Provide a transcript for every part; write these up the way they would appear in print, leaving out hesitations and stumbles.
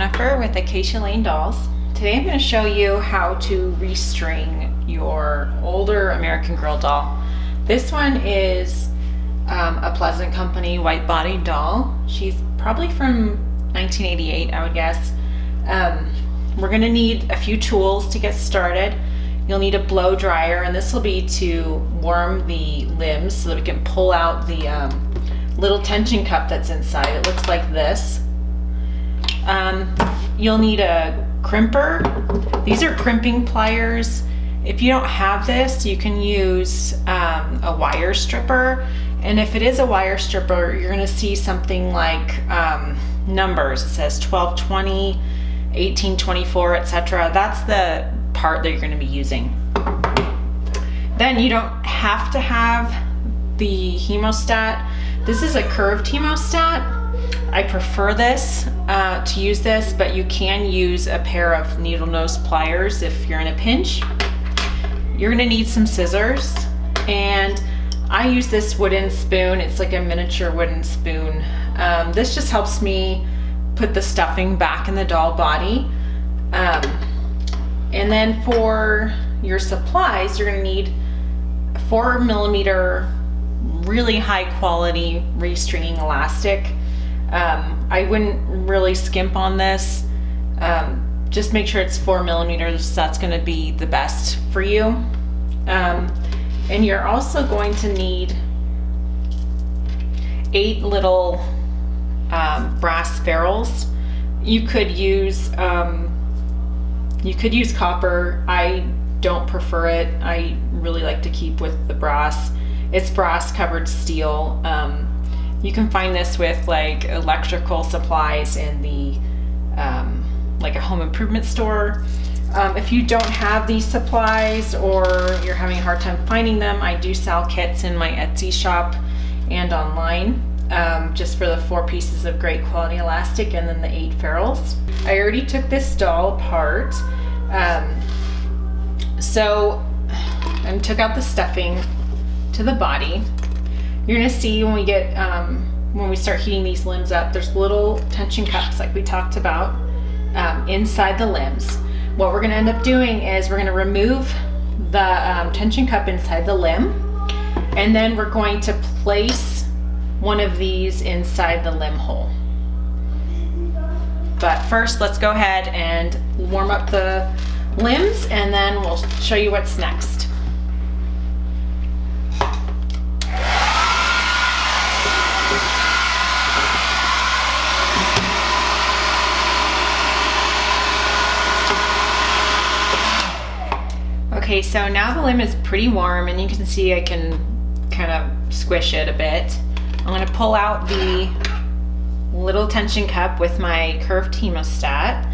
Jennifer with Acacia Lane Dolls. Today I'm going to show you how to restring your older American Girl doll. This one is a Pleasant Company white bodied doll. She's probably from 1988, I would guess. We're going to need a few tools to get started. You'll need a blow dryer, and this will be to warm the limbs so that we can pull out the little tension cup that's inside. It looks like this. You'll need a crimper. These are crimping pliers. If you don't have this, you can use a wire stripper. And if it is a wire stripper, you're going to see something like numbers. It says 1220, 1824, etc. That's the part that you're going to be using. Then you don't have to have the hemostat. This is a curved hemostat. I prefer this to use this, but you can use a pair of needle nose pliers if you're in a pinch. You're going to need some scissors, and I use this wooden spoon. It's like a miniature wooden spoon. This just helps me put the stuffing back in the doll body. And then for your supplies, you're going to need a 4mm really high quality restringing elastic. I wouldn't really skimp on this. Just make sure it's 4mm. That's going to be the best for you. And you're also going to need 8 little brass ferrules. You could use copper. I don't prefer it. I really like to keep with the brass. It's brass covered steel. You can find this with like electrical supplies in the like a home improvement store. If you don't have these supplies or you're having a hard time finding them, I do sell kits in my Etsy shop and online, just for the 4 pieces of great quality elastic and then the 8 ferrules. I already took this doll apart. So I took out the stuffing to the body. You're gonna see when we get when we start heating these limbs up, there's little tension cups like we talked about inside the limbs. What we're gonna end up doing is we're gonna remove the tension cup inside the limb, and then we're going to place one of these inside the limb hole. But first, let's go ahead and warm up the limbs, and then we'll show you what's next. Okay, so now the limb is pretty warm, and you can see I can kind of squish it a bit. I'm going to pull out the little tension cup with my curved hemostat.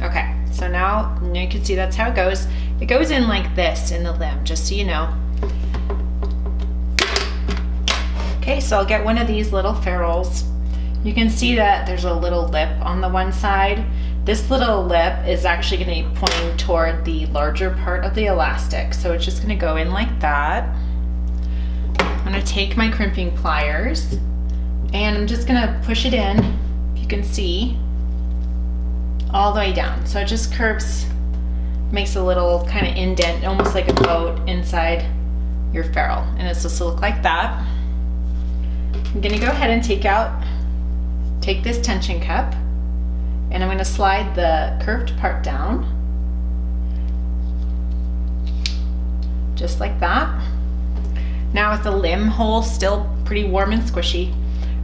Okay, so now you can see that's how it goes. It goes in like this in the limb, just so you know. Okay, so I'll get one of these little ferrules. You can see that there's a little lip on the one side. This little lip is actually going to be pointing toward the larger part of the elastic. So it's just going to go in like that. I'm going to take my crimping pliers, and I'm just going to push it in, you can see, all the way down. So it just curves, makes a little kind of indent, almost like a boat inside your ferrule. And it's supposed to look like that. I'm going to go ahead and take this tension cup, and I'm going to slide the curved part down, just like that. Now with the limb hole still pretty warm and squishy,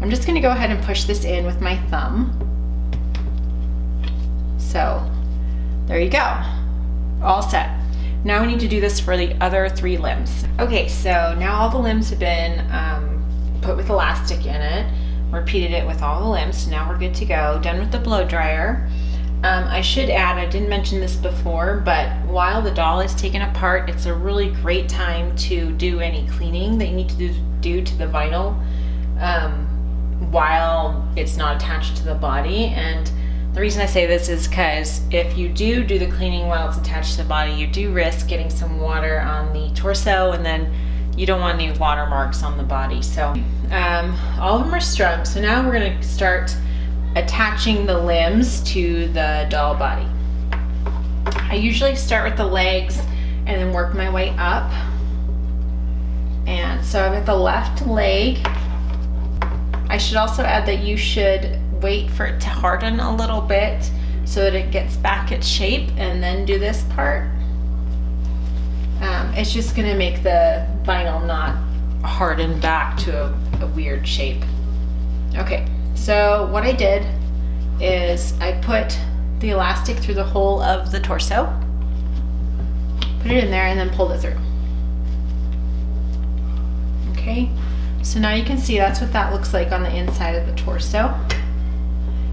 I'm just going to go ahead and push this in with my thumb. So there you go, all set. Now we need to do this for the other 3 limbs. Okay, so now all the limbs have been put with elastic in it. Repeated it with all the limbs, so now we're good to go. Done with the blow dryer. I should add, I didn't mention this before, but while the doll is taken apart, it's a really great time to do any cleaning that you need to do to the vinyl while it's not attached to the body. And the reason I say this is because if you do the cleaning while it's attached to the body, you do risk getting some water on the torso and then you don't want any watermarks on the body. So all of them are strung. So now we're gonna start attaching the limbs to the doll body. I usually start with the legs and then work my way up. And so I've got the left leg. I should also add that you should wait for it to harden a little bit so that it gets back its shape, and then do this part. It's just gonna make the vinyl not harden back to a weird shape. Okay, so what I did is I put the elastic through the hole of the torso, put it in there, and then pulled it through. Okay, so now you can see that's what that looks like on the inside of the torso.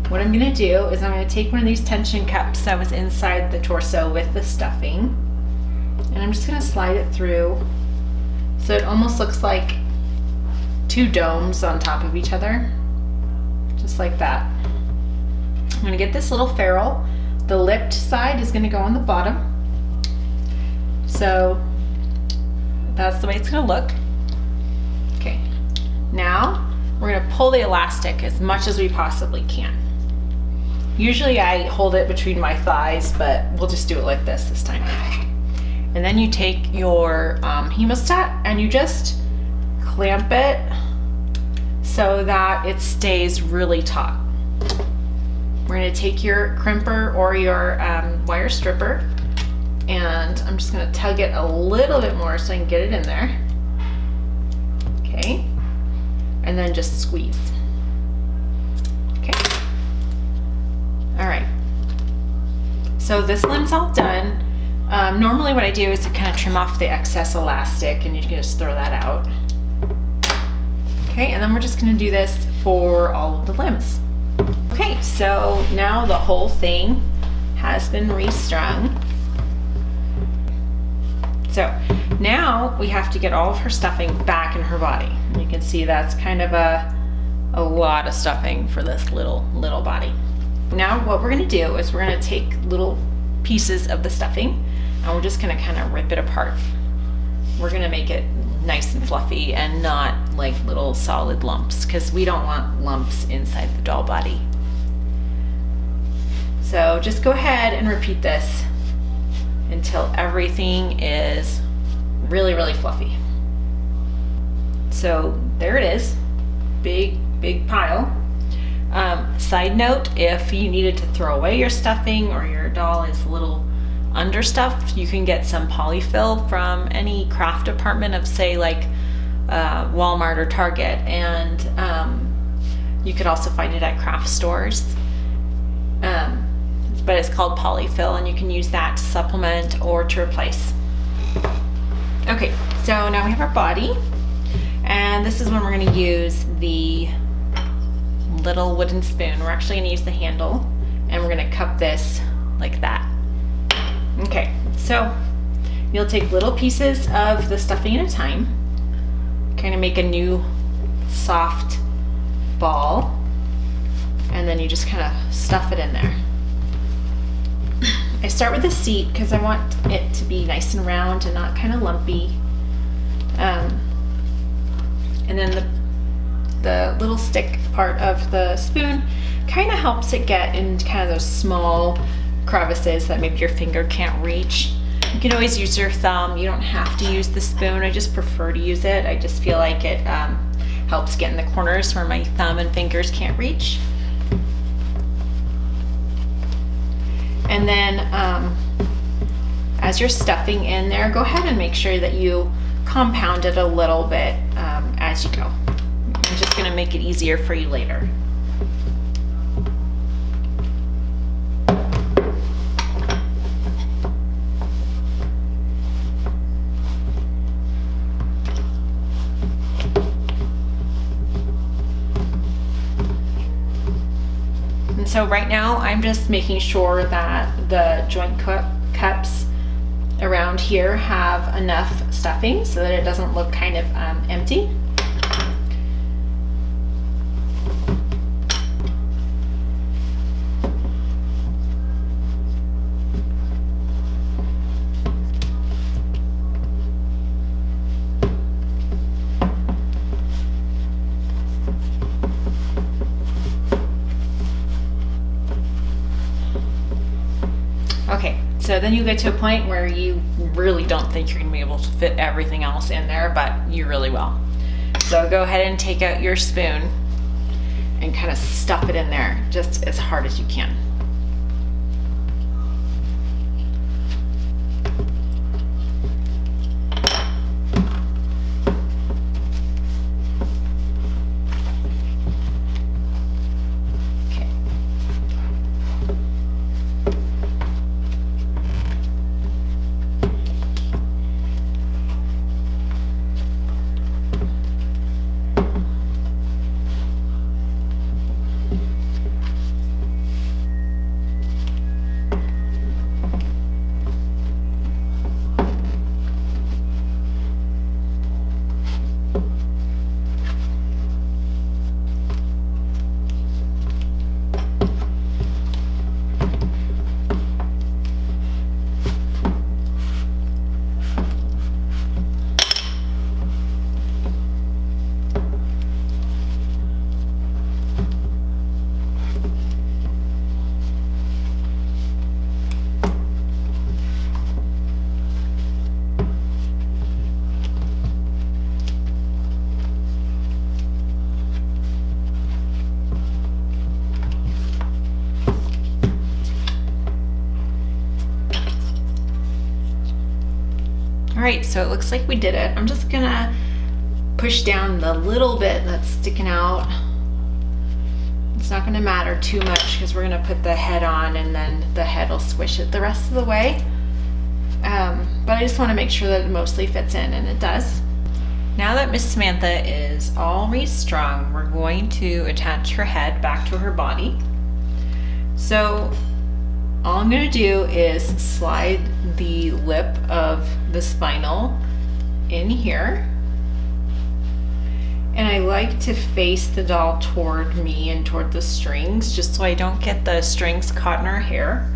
What I'm gonna do is I'm gonna take one of these tension cups that was inside the torso with the stuffing, and I'm just gonna slide it through so it almost looks like two domes on top of each other, just like that. I'm gonna get this little ferrule. The lipped side is gonna go on the bottom. So that's the way it's gonna look. Okay, now we're gonna pull the elastic as much as we possibly can. Usually I hold it between my thighs, but we'll just do it like this time. And then you take your hemostat and you just clamp it so that it stays really taut. We're gonna take your crimper or your wire stripper, and I'm just gonna tug it a little bit more so I can get it in there. Okay, and then just squeeze. Okay, all right. So this limb's all done. Normally what I do is to kind of trim off the excess elastic, and you can just throw that out. Okay, and then we're just gonna do this for all of the limbs. Okay, so now the whole thing has been restrung. So now we have to get all of her stuffing back in her body. You can see that's kind of a lot of stuffing for this little body. Now what we're gonna do is we're gonna take little pieces of the stuffing and we're just gonna kind of rip it apart. We're gonna make it nice and fluffy and not like little solid lumps, because we don't want lumps inside the doll body. So just go ahead and repeat this until everything is really, really fluffy. So there it is, big pile. Side note, if you needed to throw away your stuffing or your doll is a little understuffed, you can get some polyfill from any craft department of, say, like Walmart or Target, and you could also find it at craft stores. But it's called polyfill, and you can use that to supplement or to replace. Okay, so now we have our body, and this is when we're going to use the little wooden spoon. We're actually going to use the handle, and we're going to cup this like that. Okay, so you'll take little pieces of the stuffing at a time, kind of make a new soft ball, and then you just kind of stuff it in there. I start with the seat because I want it to be nice and round and not kind of lumpy. And then the little stick part of the spoon kind of helps it get in kind of those small crevices that maybe your finger can't reach. You can always use your thumb. You don't have to use the spoon. I just prefer to use it. I just feel like it helps get in the corners where my thumb and fingers can't reach. And then as you're stuffing in there, go ahead and make sure that you compound it a little bit as you go. I'm just gonna make it easier for you later. So right now I'm just making sure that the joint cups around here have enough stuffing so that it doesn't look kind of empty. then you get to a point where you really don't think you're gonna be able to fit everything else in there, but you really will. So go ahead and take out your spoon and kind of stuff it in there just as hard as you can. All right, so it looks like we did it. I'm just gonna push down the little bit that's sticking out. It's not gonna matter too much because we're gonna put the head on and then the head will squish it the rest of the way. But I just wanna make sure that it mostly fits in, and it does. Now that Miss Samantha is all restrung, we're going to attach her head back to her body. So all I'm gonna do is slide the lip of the spinal in here. And I like to face the doll toward me and toward the strings, just so I don't get the strings caught in her hair.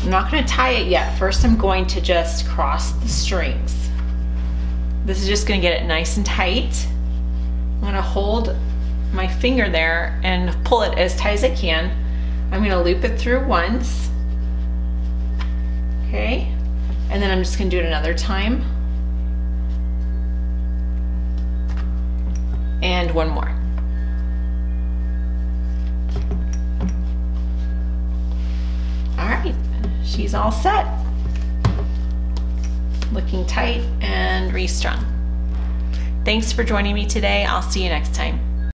I'm not gonna tie it yet. First, I'm going to just cross the strings. This is just gonna get it nice and tight. I'm gonna hold my finger there and pull it as tight as I can. I'm gonna loop it through once, okay? And then I'm just gonna do it another time. And one more. All right, she's all set. Looking tight and restrung. Thanks for joining me today. I'll see you next time.